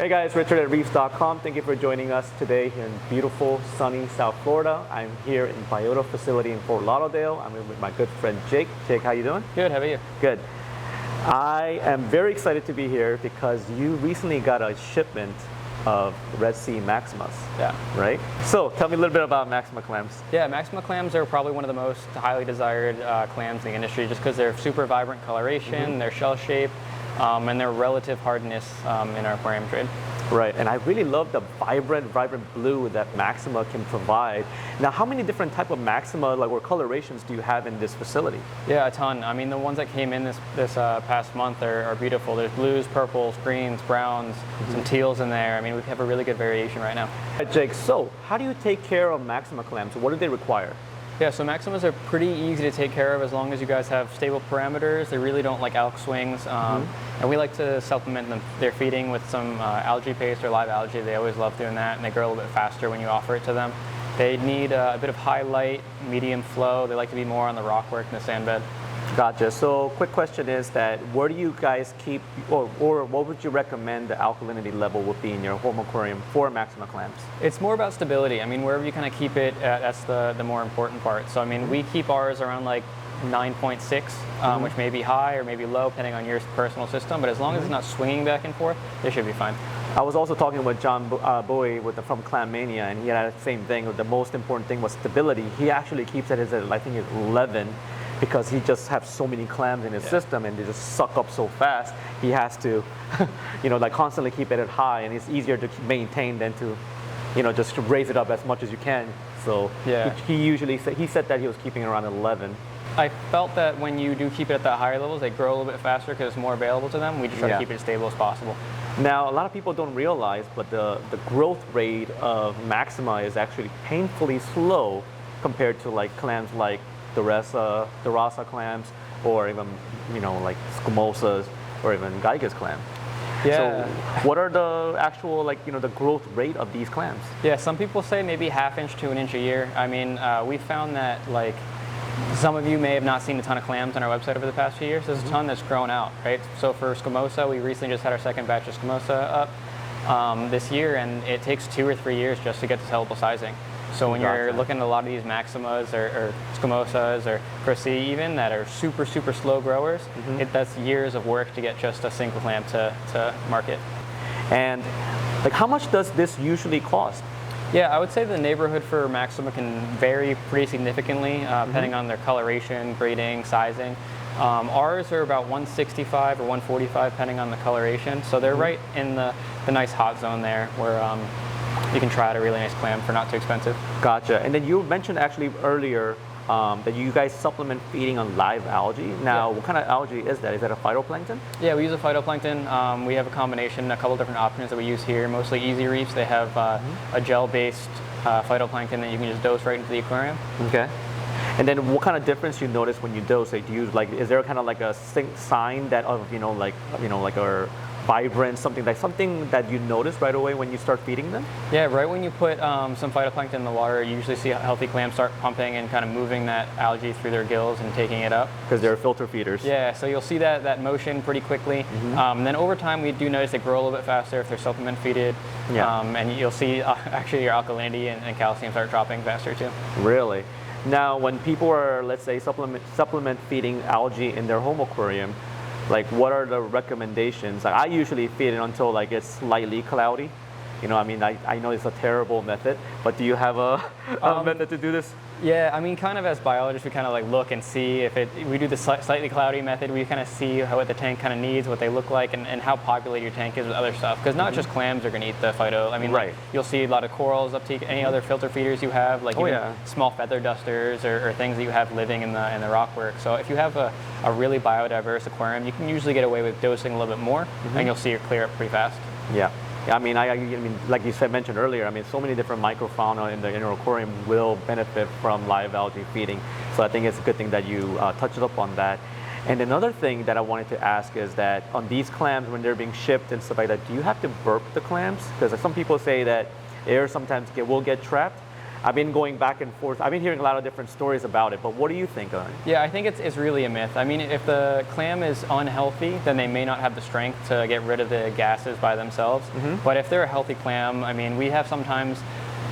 Hey guys, Richard at reefs.com. Thank you for joining us today here in beautiful, sunny South Florida. I'm here in Biota facility in Fort Lauderdale. I'm with my good friend Jake. Jake, how you doing? Good, how about you? Good. I am very excited to be here because you recently got a shipment of Red Sea Maximas. Yeah. Right? So tell me a little bit about Maxima Clams. Yeah, Maxima Clams are probably one of the most highly desired clams in the industry just because they're super vibrant coloration, their shell shape, and their relative hardness in our aquarium trade. Right, and I really love the vibrant blue that Maxima can provide. Now, how many different type of Maxima or colorations do you have in this facility? Yeah, a ton. I mean, the ones that came in this past month are beautiful. There's blues, purples, greens, browns, some teals in there. I mean, we have a really good variation right now. Jake, so how do you take care of Maxima clams? What do they require? Yeah, so Maximas are pretty easy to take care of as long as you guys have stable parameters. They really don't like algae swings. And we like to supplement their feeding with some algae paste or live algae. They always love doing that, and they grow a little bit faster when you offer it to them. They need a bit of high light, medium flow. They like to be more on the rockwork and the sand bed. Gotcha. So quick question is that where do you guys keep, or what would you recommend the alkalinity level would be in your home aquarium for Maxima clams? It's more about stability. I mean, wherever you kind of keep it, that's the more important part. So I mean, we keep ours around like 9.6, which may be high or maybe low depending on your personal system, but as long as it's not swinging back and forth, they should be fine. I was also talking with John Bowie from Clam Mania, and he had the same thing. The most important thing was stability. He actually keeps it at, I think it's 11, because he just has so many clams in his system and they just suck up so fast. He has to, constantly keep it at high, and it's easier to maintain than to, just raise it up as much as you can. So yeah, he said that he was keeping it around 11. I felt that when you do keep it at the higher levels, they grow a little bit faster because it's more available to them. We just try to keep it as stable as possible. Now, a lot of people don't realize, but the growth rate of Maxima is actually painfully slow compared to like clams like the Rasa clams, or even like Scamosas, or even Geiger's clam. Yeah. So what are the actual the growth rate of these clams? Yeah, some people say maybe ½ inch to 1 inch a year. I mean, we found that some of you may have not seen a ton of clams on our website over the past few years. There's a ton that's grown out, right? So for Scamosa, we recently just had our second batch of Scamosa up this year, and it takes 2 or 3 years just to get to sellable sizing. So when you're looking at a lot of these Maximas or Scamosas or Cressy even that are super slow growers, that's years of work to get just a single clam to market. And how much does this usually cost? Yeah, I would say the neighborhood for Maxima can vary pretty significantly depending on their coloration, grading, sizing. Ours are about 165 or 145 depending on the coloration. So they're right in the nice hot zone there where you can try out a really nice clam for not too expensive. Gotcha. And then you mentioned actually earlier that you guys supplement feeding on live algae. Now, what kind of algae is that? Is that a phytoplankton? Yeah, we use a phytoplankton. We have a combination, a couple different options that we use here, mostly easy reefs. They have a gel-based phytoplankton that you can just dose right into the aquarium. Okay. And then what kind of difference you notice when you dose it? Do you is there kind of like a sign that of a vibrant, something that you notice right away when you start feeding them? Yeah, right when you put some phytoplankton in the water, you usually see healthy clams start pumping and kind of moving that algae through their gills and taking it up. Because they're filter feeders. Yeah, so you'll see that motion pretty quickly. And then over time, we do notice they grow a little bit faster if they're supplement feeded. Yeah. And you'll see actually your alkalinity and calcium start dropping faster too. Really? Now, when people are, let's say, supplement feeding algae in their home aquarium, what are the recommendations? I usually feed it until it's slightly cloudy. I know it's a terrible method, but do you have a method to do this? Yeah, I mean, kind of as biologists, we kind of look and see if we do the slightly cloudy method, we kind of see what the tank kind of needs, what they look like, and how populated your tank is with other stuff. Because not just clams are going to eat the phyto. I mean, you'll see a lot of corals up to any other filter feeders you have, small feather dusters or things that you have living in the rockwork. So if you have a really biodiverse aquarium, you can usually get away with dosing a little bit more, and you'll see it clear up pretty fast. Yeah. I mean, like you mentioned earlier, so many different microfauna in the inner aquarium will benefit from live algae feeding. So I think it's a good thing that you touched up on that. And another thing that I wanted to ask is that on these clams, when they're being shipped and stuff like that, do you have to burp the clams? Because some people say that air sometimes will get trapped. I've been going back and forth. I've been hearing a lot of different stories about it, but what do you think on it? Yeah, I think it's really a myth. I mean, if the clam is unhealthy, then they may not have the strength to get rid of the gases by themselves. But if they're a healthy clam, I mean, we have sometimes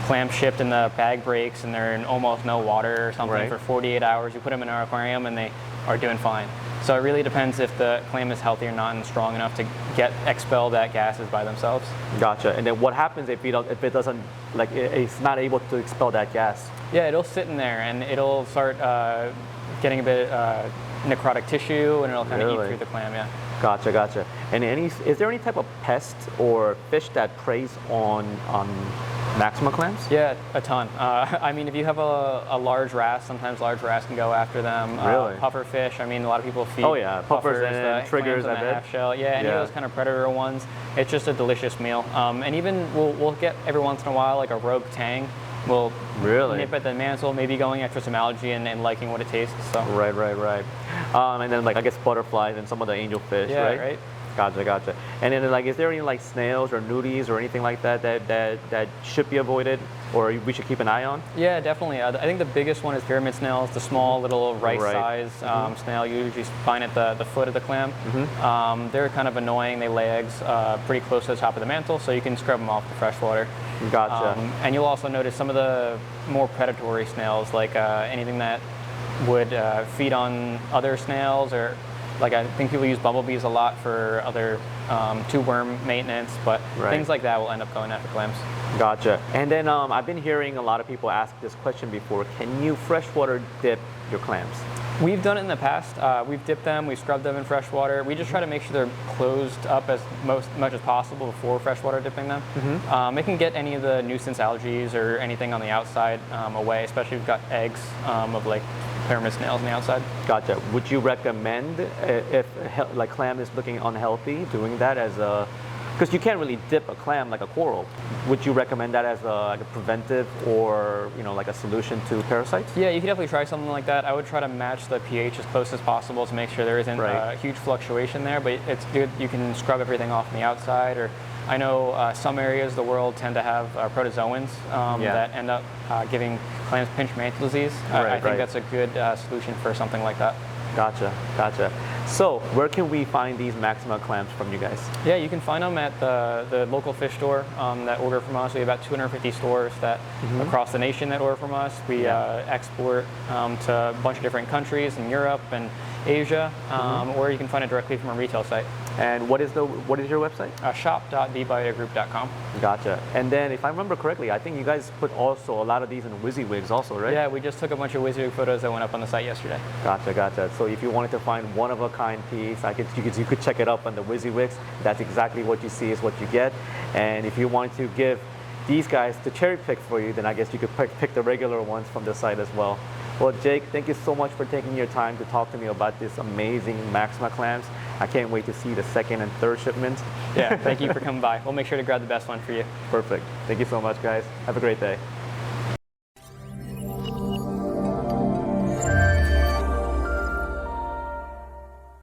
clams shipped and the bag breaks and they're in almost no water or something for 48 hours. You put them in our aquarium and they are doing fine. So it really depends if the clam is healthy or not and strong enough to expel that gases by themselves. Gotcha. And then what happens if it doesn't, like, it's not able to expel that gas? Yeah, it'll sit in there and it'll start getting a bit necrotic tissue and it'll kind of eat through the clam. Yeah. Gotcha, gotcha. And is there any type of pest or fish that preys on Maxima clams? Yeah, a ton. I mean, if you have a large wrasse, sometimes large wrasse can go after them. Really? Puffer fish. I mean, a lot of people feed. Oh yeah, puffers and triggers. I bet. Half shell. Yeah, any of those kind of predator ones. It's just a delicious meal. And even we'll get every once in a while like a rogue tang. We'll nip at the mantle, maybe going after some algae and liking what it tastes. So. Right. And then like I guess butterflies and some of the angelfish. Yeah, right. Gotcha. And then like, is there any like snails or nudies or anything like that should be avoided or we should keep an eye on? Yeah, definitely. I think the biggest one is pyramid snails, the small little rice-sized snail you usually find at the foot of the clam. They're kind of annoying. They lay eggs pretty close to the top of the mantle, so you can scrub them off the fresh water. Gotcha. And you'll also notice some of the more predatory snails, like anything that would feed on other snails, or like I think people use bumblebees a lot for other tube worm maintenance, but things like that will end up going after clams. Gotcha. And then I've been hearing a lot of people ask this question before. Can you freshwater dip your clams? We've done it in the past. We've dipped them, we've scrubbed them in fresh water. We just try to make sure they're closed up as much as possible before freshwater dipping them. It can get any of the nuisance algae or anything on the outside away, especially if you've got eggs of like pyramid snails on the outside. Gotcha. Would you recommend if like clam is looking unhealthy, doing that as a, because you can't really dip a clam like a coral. Would you recommend that as like a preventive or like a solution to parasites? Yeah, you could definitely try something like that. I would try to match the pH as close as possible to make sure there isn't a huge fluctuation there, but it's good. You can scrub everything off on the outside, or I know some areas of the world tend to have protozoans that end up giving clams pinch mantle disease. I think that's a good solution for something like that. Gotcha. So where can we find these Maxima clams from you guys? Yeah, you can find them at the local fish store that order from us. We have about 250 stores that across the nation that order from us. We export to a bunch of different countries in Europe and Asia, or you can find it directly from our retail site. And what is your website? Shop.thebiotagroup.com. Gotcha. And then if I remember correctly, I think you guys put also a lot of these in WYSIWYGs also, right? Yeah, we just took a bunch of WYSIWYG photos that went up on the site yesterday. Gotcha. So if you wanted to find one-of-a-kind piece, you could check it up on the WYSIWYGs. That's exactly what you see is what you get. And if you want to give these guys to cherry pick for you, then I guess you could pick the regular ones from the site as well. Well, Jake, thank you so much for taking your time to talk to me about this amazing Maxima clams. I can't wait to see the second and third shipments. Yeah, thank you for coming by. We'll make sure to grab the best one for you. Perfect. Thank you so much, guys. Have a great day.